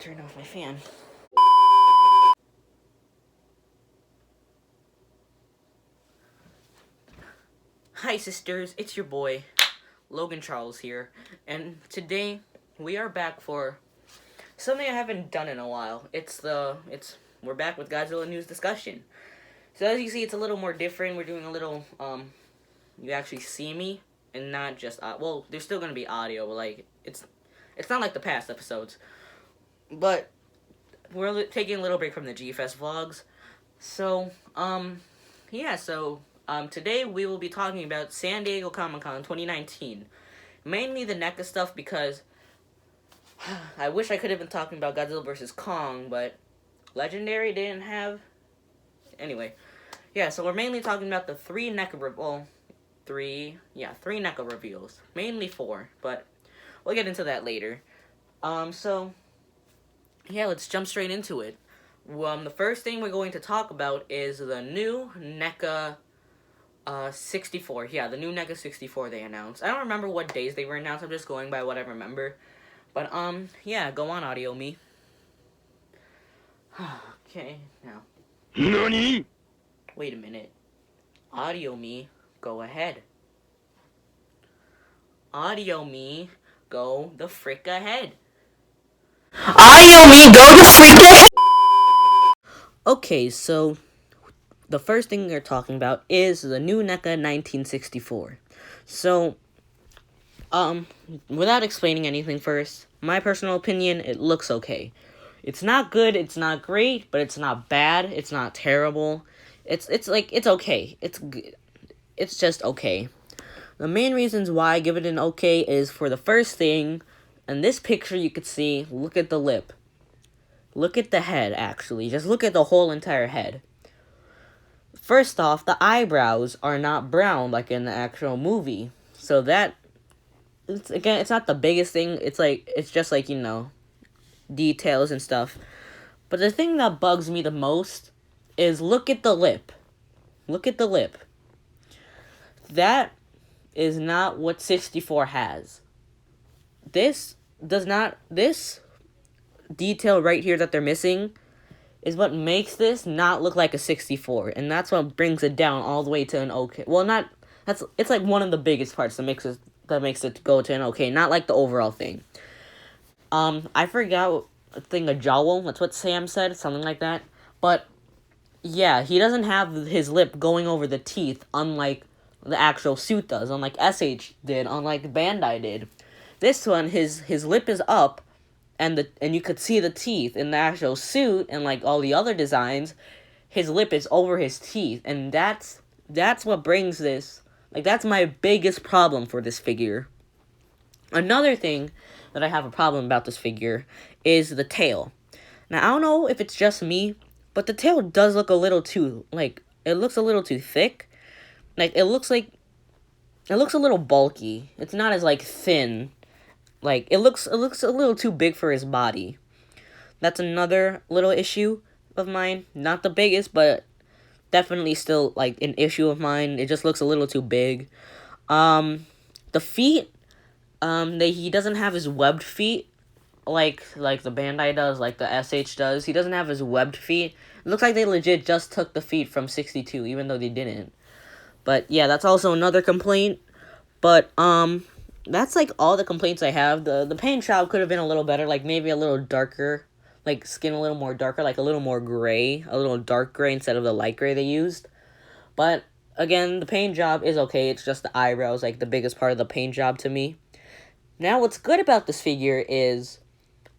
turn off my fan. Hi sisters, it's your boy, Logan Charles here, and today we are back for something I haven't done in a while. We're back with Godzilla news discussion. So as you see, it's a little more different. We're doing a little, you actually see me, and not just, well, there's still gonna be audio, but like, it's not like the past episodes. But we're taking a little break from the G-Fest vlogs. So, today we will be talking about San Diego Comic-Con 2019. Mainly the NECA stuff because I wish I could have been talking about Godzilla vs. Kong, but Legendary didn't have... Anyway, yeah, so we're mainly talking about the three NECA reveals. Mainly four, but we'll get into that later. Let's jump straight into it. The first thing we're going to talk about is the new NECA 64. Yeah, the new NECA 64 they announced. I don't remember what days they were announced. I'm just going by what I remember. But, go on, Audio Me. Okay, now. NANI? Wait a minute. Audio Me, go ahead. Audio Me, go the frick ahead. Audio Me, go to freak. Okay, so the first thing we're talking about is the new NECA 1964. So, without explaining anything first, my personal opinion, it looks okay. It's not good, it's not great, but it's not bad, it's not terrible. It's okay. It's just okay. The main reasons why I give it an okay is for the first thing, in this picture you could see, look at the lip. Look at the head, actually. Just look at the whole entire head. First off, the eyebrows are not brown like in the actual movie. So that, it's not the biggest thing. It's just like, details and stuff. But the thing that bugs me the most is look at the lip. Look at the lip. That is not what 64 has. This detail right here that they're missing is what makes this not look like a 64, and that's what brings it down all the way to an okay. Well, it's like one of the biggest parts that makes it go to an okay, not like the overall thing. I forgot a thing, a jowl, that's what Sam said, something like that. But yeah, he doesn't have his lip going over the teeth, unlike the actual suit does, unlike SH did, unlike Bandai did. This one, his lip is up, and you could see the teeth. In the actual suit and like all the other designs, his lip is over his teeth, and that's what brings this, like, that's my biggest problem for this figure. Another thing that I have a problem about this figure is the tail. Now, I don't know if it's just me, but the tail does look a little too, it looks a little too thick. It looks a little bulky. It's not as, thin. It looks a little too big for his body. That's another little issue of mine. Not the biggest, but definitely still, an issue of mine. It just looks a little too big. The feet, he doesn't have his webbed feet like the Bandai does, like the SH does. He doesn't have his webbed feet. It looks like they legit just took the feet from 62, even though they didn't. But, yeah, that's also another complaint. But, that's, all the complaints I have. The paint job could have been a little better, maybe a little darker, skin a little more darker, a little more gray, a little dark gray instead of the light gray they used. But, again, the paint job is okay. It's just the eyebrows, the biggest part of the paint job to me. Now, what's good about this figure is,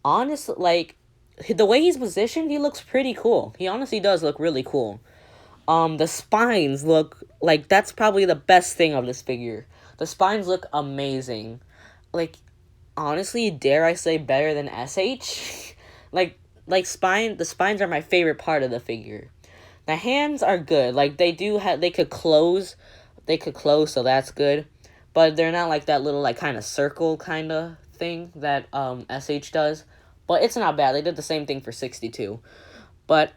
honestly, the way he's positioned, he looks pretty cool. He honestly does look really cool. The spines look, that's probably the best thing of this figure. The spines look amazing. Honestly, dare I say better than SH? The spines are my favorite part of the figure. The hands are good. They could close, so that's good. But they're not that little, kind of circle kind of thing that, SH does. But it's not bad. They did the same thing for 62. But,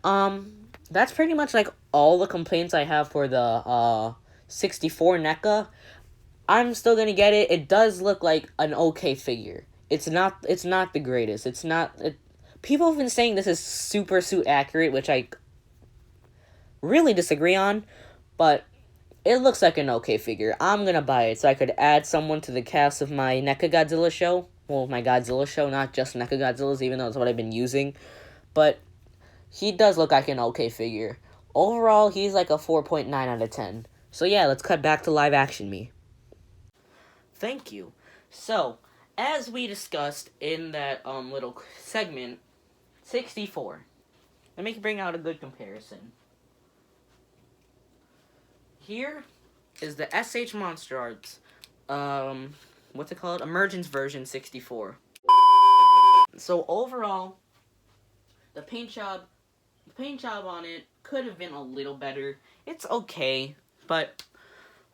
that's pretty much, all the complaints I have for the, 64 NECA. I'm still gonna get it. It does look like an okay figure. It's not the greatest. People have been saying this is super suit accurate, which I really disagree on, but it looks like an okay figure. I'm gonna buy it so I could add someone to the cast of my NECA Godzilla show. Well, my Godzilla show, not just NECA Godzillas, even though that's what I've been using. But he does look like an okay figure. Overall, he's like a 4.9 out of 10. So yeah, let's cut back to live action me. Thank you. So, as we discussed in that little segment, 64. Let me bring out a good comparison. Here is the SH Monster Arts, what's it called? Emergence version 64. So overall, the paint job on it could have been a little better. It's okay, but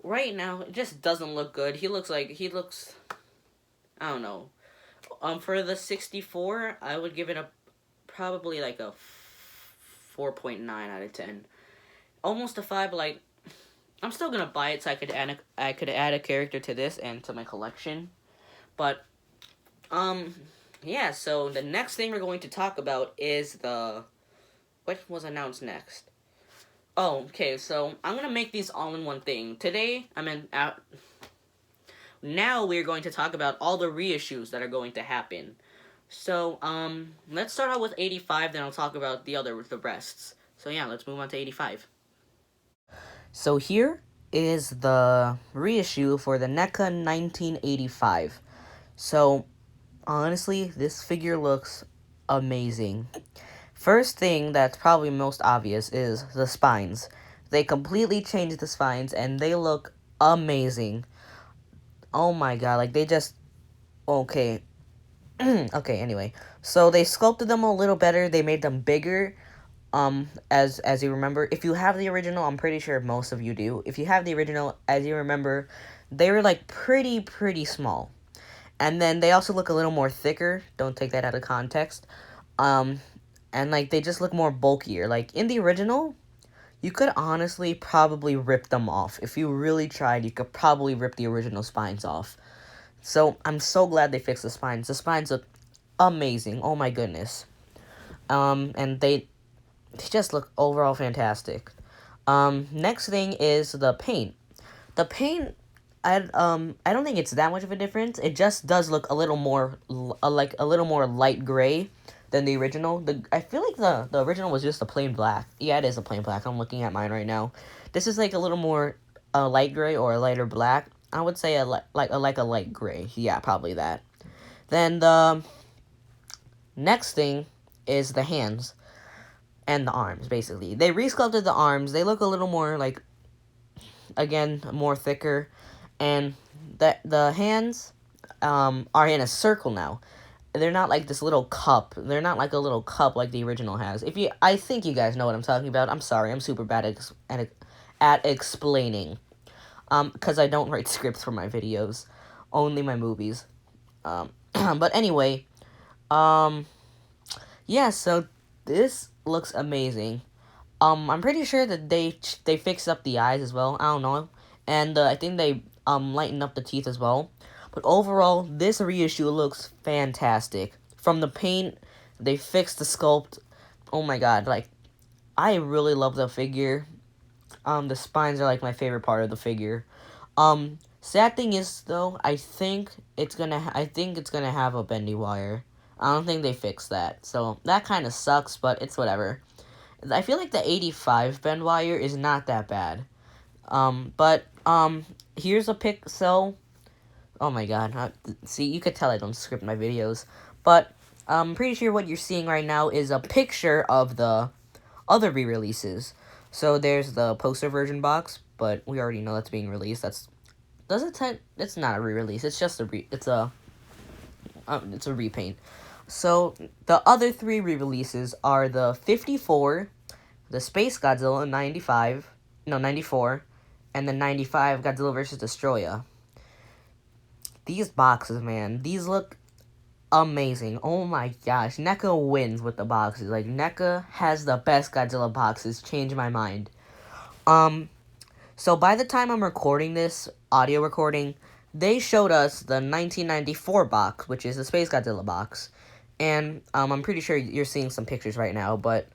right now it just doesn't look good. He looks, I don't know. For the 64, I would give it probably like a 4.9 out of 10. Almost a 5, but like, I'm still gonna buy it so I could add a character to this and to my collection. But yeah, so the next thing we're going to talk about is what was announced next. Oh, okay, so I'm gonna make these all in one thing. Today, now we're going to talk about all the reissues that are going to happen. So, let's start out with 85, then I'll talk about the rests. So yeah, let's move on to 85. So here is the reissue for the NECA 1985. So, honestly, this figure looks amazing. First thing that's probably most obvious is the spines. They completely changed the spines, and they look amazing. Oh my god, like they just... Okay. Okay, anyway. So they sculpted them a little better, they made them bigger. As you remember, if you have the original, I'm pretty sure most of you do. If you have the original, as you remember, they were like pretty small. And then they also look a little more thicker. Don't take that out of context. And like they just look more bulkier. Like in the original, you could honestly probably rip them off. If you really tried, you could probably rip the original spines off. So I'm so glad they fixed the spines. The spines look amazing. Oh my goodness. And they just look overall fantastic. Next thing is the paint. The paint, I don't think it's that much of a difference. It just does look a little more light gray than the original. I feel like the original was just a plain black. Yeah, it is a plain black. I'm looking at mine right now. This is like a little more light gray or a lighter black. I would say a light gray. Yeah, probably that. Then the next thing is the hands and the arms, basically. They resculpted the arms. They look a little more, like, again, more thicker. And the hands are in a circle now. They're not like this little cup. They're not like a little cup like the original has. I think you guys know what I'm talking about. I'm sorry, I'm super bad at explaining. Because I don't write scripts for my videos. Only my movies. But anyway, yeah, so this looks amazing. I'm pretty sure that they fixed up the eyes as well. I don't know. And I think they lightened up the teeth as well. But overall, this reissue looks fantastic. From the paint, they fixed the sculpt. Oh my god, like, I really love the figure. The spines are like my favorite part of the figure. Sad thing is though, I think it's gonna have a bendy wire. I don't think they fixed that. So that kind of sucks, but it's whatever. I feel like the 85 bend wire is not that bad. But here's a pic. So, oh my god. See, you could tell I don't script my videos. But I'm pretty sure what you're seeing right now is a picture of the other re-releases. So there's the poster version box, but we already know that's being released. It's not a re-release. It's just it's a repaint. So the other three re-releases are the 54, the Space Godzilla 94, and the 95 Godzilla vs. Destroyer. These boxes, man, these look amazing. Oh my gosh, NECA wins with the boxes. Like, NECA has the best Godzilla boxes. Change my mind. So by the time I'm recording this audio recording, they showed us the 1994 box, which is the Space Godzilla box. And I'm pretty sure you're seeing some pictures right now, but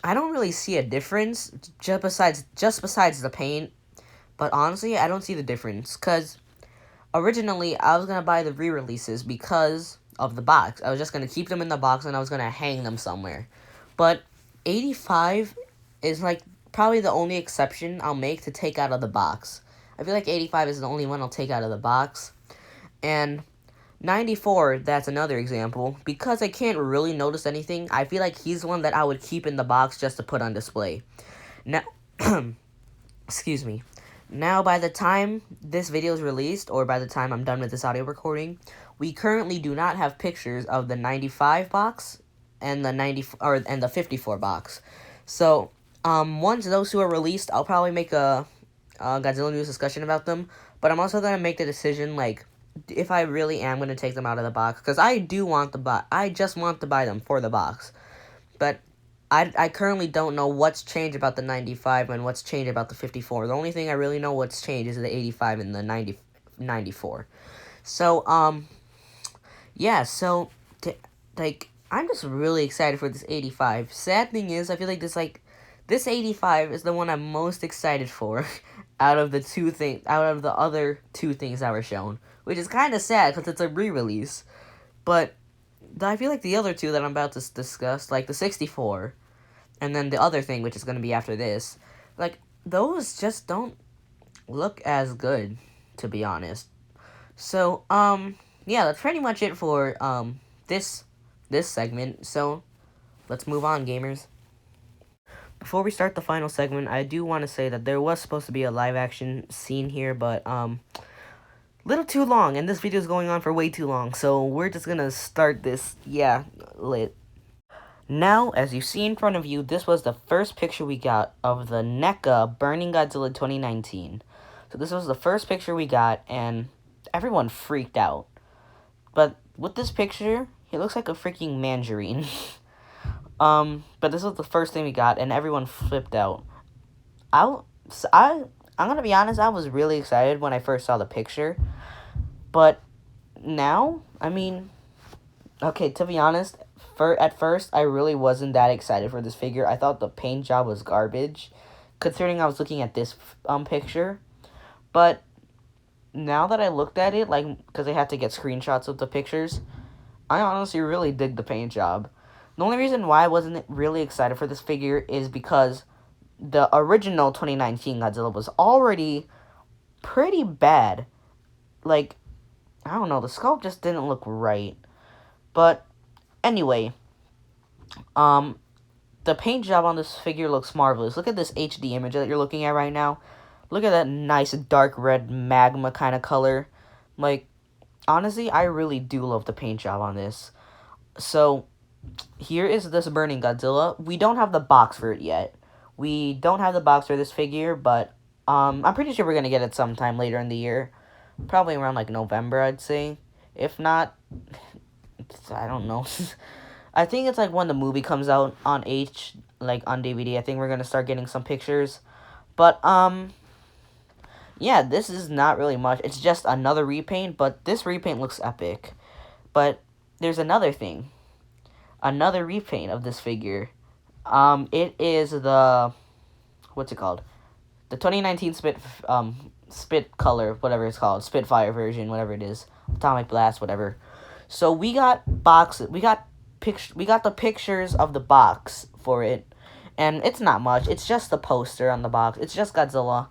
I don't really see a difference just besides the paint. But honestly, I don't see the difference, because originally I was gonna buy the re-releases because of the box. I was just gonna keep them in the box and I was gonna hang them somewhere. But 85 is like probably the only exception I'll make to take out of the box. I feel like 85 is the only one I'll take out of the box. And 94, that's another example. Because I can't really notice anything, I feel like he's one that I would keep in the box just to put on display. Now, excuse me. Now, by the time this video is released, or by the time I'm done with this audio recording, we currently do not have pictures of the 95 box and the 54 box. So, once those two are released, I'll probably make a Godzilla news discussion about them. But I'm also gonna make the decision, like, if I really am gonna take them out of the box, because I just want to buy them for the box. But I currently don't know what's changed about the 95 and what's changed about the 54. The only thing I really know what's changed is the 85 and the 94. So, yeah, so, I'm just really excited for this 85. Sad thing is, I feel like this 85 is the one I'm most excited for out of the other two things that were shown. Which is kind of sad, because it's a re-release. But I feel like the other two that I'm about to discuss, like the 64, and then the other thing, which is going to be after this, like, those just don't look as good, to be honest. So, yeah, that's pretty much it for, this segment. So, let's move on, gamers. Before we start the final segment, I do want to say that there was supposed to be a live-action scene here, but, little too long, and this video is going on for way too long, so we're just gonna start this, lit. Now, as you see in front of you, this was the first picture we got of the NECA Burning Godzilla 2019. So this was the first picture we got, and everyone freaked out. But with this picture, he looks like a freaking mandarin. But this was the first thing we got, and everyone flipped out. I'm gonna be honest, I was really excited when I first saw the picture. But now, I mean, okay, to be honest, at first, I really wasn't that excited for this figure. I thought the paint job was garbage, considering I was looking at this picture. But now that I looked at it, like, because I had to get screenshots of the pictures, I honestly really dig the paint job. The only reason why I wasn't really excited for this figure is because the original 2019 Godzilla was already pretty bad. Like, I don't know, the sculpt just didn't look right. But anyway, the paint job on this figure looks marvelous. Look at this HD image that you're looking at right now. Look at that nice dark red magma kind of color. Like, honestly, I really do love the paint job on this. So, here is this Burning Godzilla. We don't have the box for it yet. We don't have the box for this figure, but I'm pretty sure we're going to get it sometime later in the year. Probably around, like, November, I'd say. If not, I don't know. I think it's, like, when the movie comes out on on DVD. I think we're going to start getting some pictures. But, yeah, this is not really much. It's just another repaint, but this repaint looks epic. But there's another thing. Another repaint of this figure. It is the, what's it called? The 2019 Spit color, whatever it's called, Spitfire version, whatever it is, Atomic Blast, whatever. So we got the pictures of the box for it, and it's not much. It's just the poster on the box. It's just Godzilla.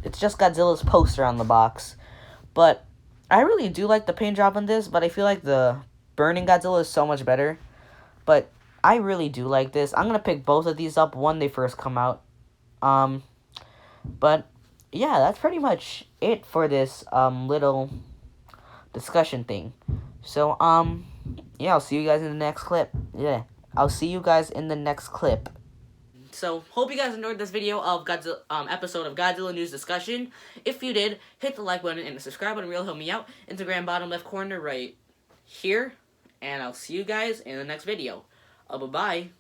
It's just Godzilla's poster on the box. But I really do like the paint job on this, but I feel like the Burning Godzilla is so much better. But I really do like this. I'm gonna pick both of these up when they first come out. But yeah, that's pretty much it for this little discussion thing. So yeah, I'll see you guys in the next clip. Yeah, I'll see you guys in the next clip. So, hope you guys enjoyed this video of Godzilla, episode of Godzilla News Discussion. If you did, hit the like button and the subscribe button will help me out. Instagram bottom left corner right here. And I'll see you guys in the next video. Bye-bye.